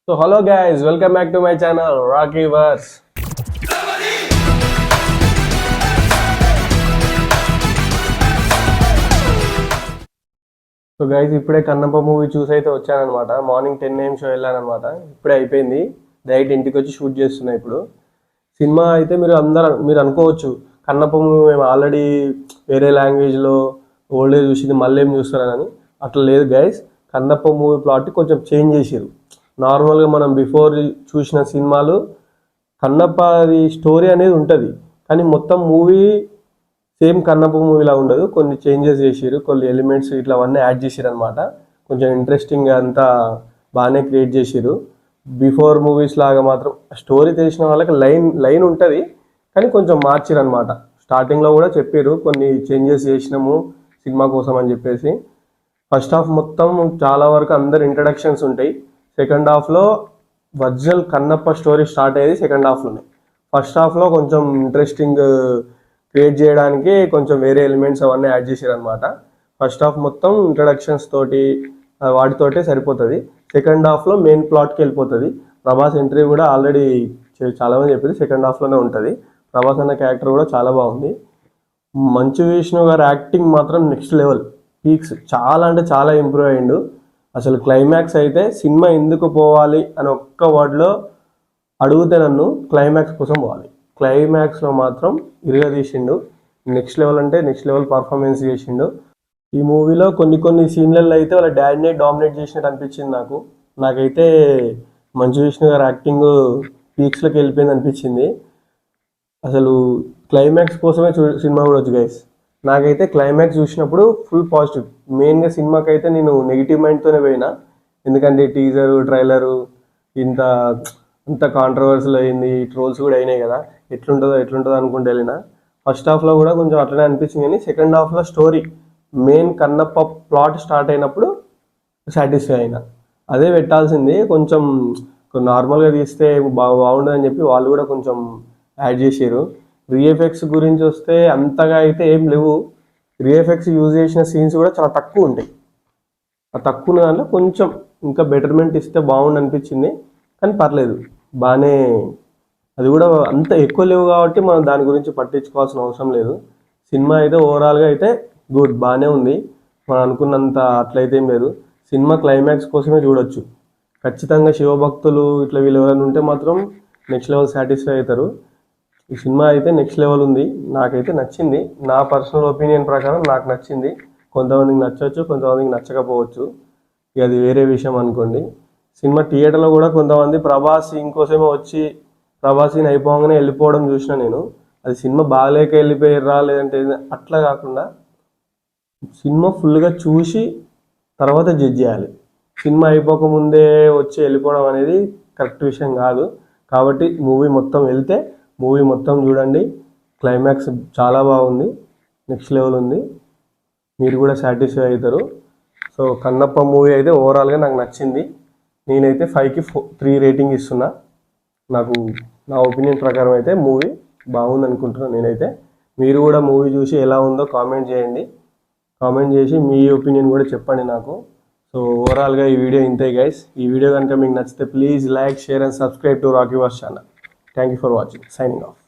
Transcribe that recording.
So hello guys, welcome back to my channel Rocky Verse. So guys ఇప్పుడే Kannappa movie చూసి అయితే వచ్చానమాట. Morning 10 AM show వెళ్ళానమాట. ఇప్పుడే అయిపోయింది. డైరెక్ట్ ఇంటికి వచ్చి షూట్ చేస్తున్నా ఇప్పుడు. సినిమా అయితే మీరు అనుకోవచ్చు కన్నప్ప మూవీ మేము ఆల్రెడీ వేరే లాంగ్వేజ్లో ఓల్డే చూసింది మళ్ళీ ఏం చూస్తారని. అట్లా లేదు గైస్. కన్నప్ప మూవీ ప్లాట్ కొంచెం చేంజ్ చేసారు. నార్మల్గా మనం బిఫోర్ చూసిన సినిమాలు కన్నప్పది స్టోరీ అనేది ఉంటుంది, కానీ మొత్తం మూవీ సేమ్ కన్నప్ప మూవీలా ఉండదు. కొన్ని చేంజెస్ చేసారు, కొన్ని ఎలిమెంట్స్ ఇట్లా అవన్నీ యాడ్ చేసారు అనమాట. కొంచెం ఇంట్రెస్టింగ్ అంతా బాగానే క్రియేట్ చేసారు. బిఫోర్ మూవీస్ లాగా మాత్రం స్టోరీ తెలిసిన వాళ్ళకి లైన్ ఉంటుంది, కానీ కొంచెం మార్చారు అనమాట. స్టార్టింగ్లో కూడా చెప్పారు కొన్ని చేంజెస్ చేసినాము సినిమా కోసం అని చెప్పేసి. ఫస్ట్ హాఫ్ మొత్తం చాలా వరకు అందరు ఇంట్రడక్షన్స్ ఉంటాయి. సెకండ్ హాఫ్లో ఒరిజినల్ కన్నప్ప స్టోరీ స్టార్ట్ అయ్యేది సెకండ్ హాఫ్లోనే. ఫస్ట్ హాఫ్లో కొంచెం ఇంట్రెస్టింగ్ క్రియేట్ చేయడానికి కొంచెం వేరే ఎలిమెంట్స్ అవన్నీ యాడ్ చేశారనమాట. ఫస్ట్ హాఫ్ మొత్తం ఇంట్రడక్షన్స్ తోటి వాటితోటే సరిపోతుంది. సెకండ్ హాఫ్లో మెయిన్ ప్లాట్కి వెళ్ళిపోతుంది. ప్రభాస్ ఎంట్రీ కూడా ఆల్రెడీ చాలామంది చెప్పింది సెకండ్ హాఫ్లోనే ఉంటుంది. ప్రభాస్ అన్న క్యారెక్టర్ కూడా చాలా బాగుంది. మంచు విష్ణు గారు యాక్టింగ్ మాత్రం నెక్స్ట్ లెవెల్, పీక్స్. చాలా అంటే చాలా ఇంప్రూవ్ అయ్యిండు. అసలు క్లైమాక్స్ అయితే సినిమా ఎందుకు పోవాలి అని ఒక్క వర్డ్లో అడిగితే నన్ను క్లైమాక్స్ కోసం పోవాలి. క్లైమాక్స్లో మాత్రం ఇరగదీసిండు. నెక్స్ట్ లెవెల్ అంటే నెక్స్ట్ లెవెల్ పర్ఫార్మెన్స్ చేసిండు. ఈ మూవీలో కొన్ని సీన్లలో అయితే వాళ్ళ డాడీనే డామినేట్ చేసినట్టు అనిపించింది నాకైతే మంచు విష్ణు గారు యాక్టింగ్ పీక్స్లోకి వెళ్ళిపోయింది అనిపించింది. అసలు క్లైమాక్స్ కోసమే సినిమా కూడా వచ్చు గైస్. నాకైతే క్లైమాక్స్ చూసినప్పుడు ఫుల్ పాజిటివ్. మెయిన్గా సినిమాకి అయితే నేను నెగిటివ్ మైండ్తోనే పోయినా, ఎందుకంటే టీజరు ట్రైలరు అంత కాంట్రవర్సీలు అయింది, ట్రోల్స్ కూడా అయినాయి కదా, ఎట్లుంటుందో అనుకుంటూ వెళ్ళిన. ఫస్ట్ హాఫ్లో కూడా కొంచెం అట్లనే అనిపించింది, కానీ సెకండ్ హాఫ్లో story main Kannappa plot start అయినప్పుడు సాటిస్ఫై అయినా. అదే పెట్టాల్సింది. కొంచెం నార్మల్గా తీస్తే బాగుండదని చెప్పి వాళ్ళు కూడా కొంచెం యాడ్ చేసారు. విఎఫ్ఎక్స్ గురించి వస్తే అంతగా అయితే ఏం లేవు. విఎఫ్ఎక్స్ యూజ్ చేసిన సీన్స్ కూడా చాలా తక్కువ ఉంటాయి. ఆ తక్కువ దాంట్లో కొంచెం ఇంకా బెటర్మెంట్ ఇస్తే బాగుండు అనిపించింది, కానీ పర్లేదు బాగానే. అది కూడా అంత ఎక్కువ లేవు కాబట్టి మనం దాని గురించి పట్టించుకోవాల్సిన అవసరం లేదు. సినిమా అయితే ఓవరాల్గా అయితే గుడ్, బాగానే ఉంది. మనం అనుకున్నంత అట్లయితే ఏం లేదు. సినిమా క్లైమాక్స్ కోసమే చూడొచ్చు. ఖచ్చితంగా శివభక్తులు ఇట్లా వీళ్ళు ఎవరైనా ఉంటే మాత్రం నెక్స్ట్ లెవెల్ సాటిస్ఫై అవుతారు. ఈ సినిమా అయితే నెక్స్ట్ లెవెల్ ఉంది. నాకైతే నచ్చింది. నా పర్సనల్ ఒపీనియన్ ప్రకారం నాకు నచ్చింది. కొంతమందికి నచ్చవచ్చు, కొంతమందికి నచ్చకపోవచ్చు, ఇక అది వేరే విషయం అనుకోండి. సినిమా థియేటర్లో కూడా కొంతమంది ప్రభాస్ ఇంకోసేమో వచ్చి ప్రభాస్ని అయిపోగానే వెళ్ళిపోవడం చూసిన నేను. అది సినిమా బాగాలేక వెళ్ళిపోయారా లేదంటే అట్లా కాకుండా సినిమా ఫుల్గా చూసి తర్వాత జడ్జ్ చేయాలి. సినిమా అయిపోకముందే వచ్చి వెళ్ళిపోవడం అనేది కరెక్ట్ విషయం కాదు. కాబట్టి మూవీ మొత్తం చూడండి. క్లైమాక్స్ చాలా బాగుంది, నెక్స్ట్ లెవెల్ ఉంది. మీరు కూడా సాటిస్ఫై అవుతారు. సో కన్నప్ప మూవీ అయితే ఓవరాల్గా నాకు నచ్చింది. నేనైతే 5కి 3 రేటింగ్ ఇస్తున్నా. నా ఒపీనియన్ ప్రకారం అయితే మూవీ బాగుంది అనుకుంటున్నాను నేనైతే. మీరు కూడా మూవీ చూసి ఎలా ఉందో కామెంట్ చేయండి. కామెంట్ చేసి మీ ఒపీనియన్ కూడా చెప్పండి నాకు. సో ఓవరాల్గా ఈ వీడియో ఇంతే గైస్. ఈ వీడియో కనుక మీకు నచ్చితే please like, share and subscribe to Rocky Verse channel. Thank you for watching. Signing off.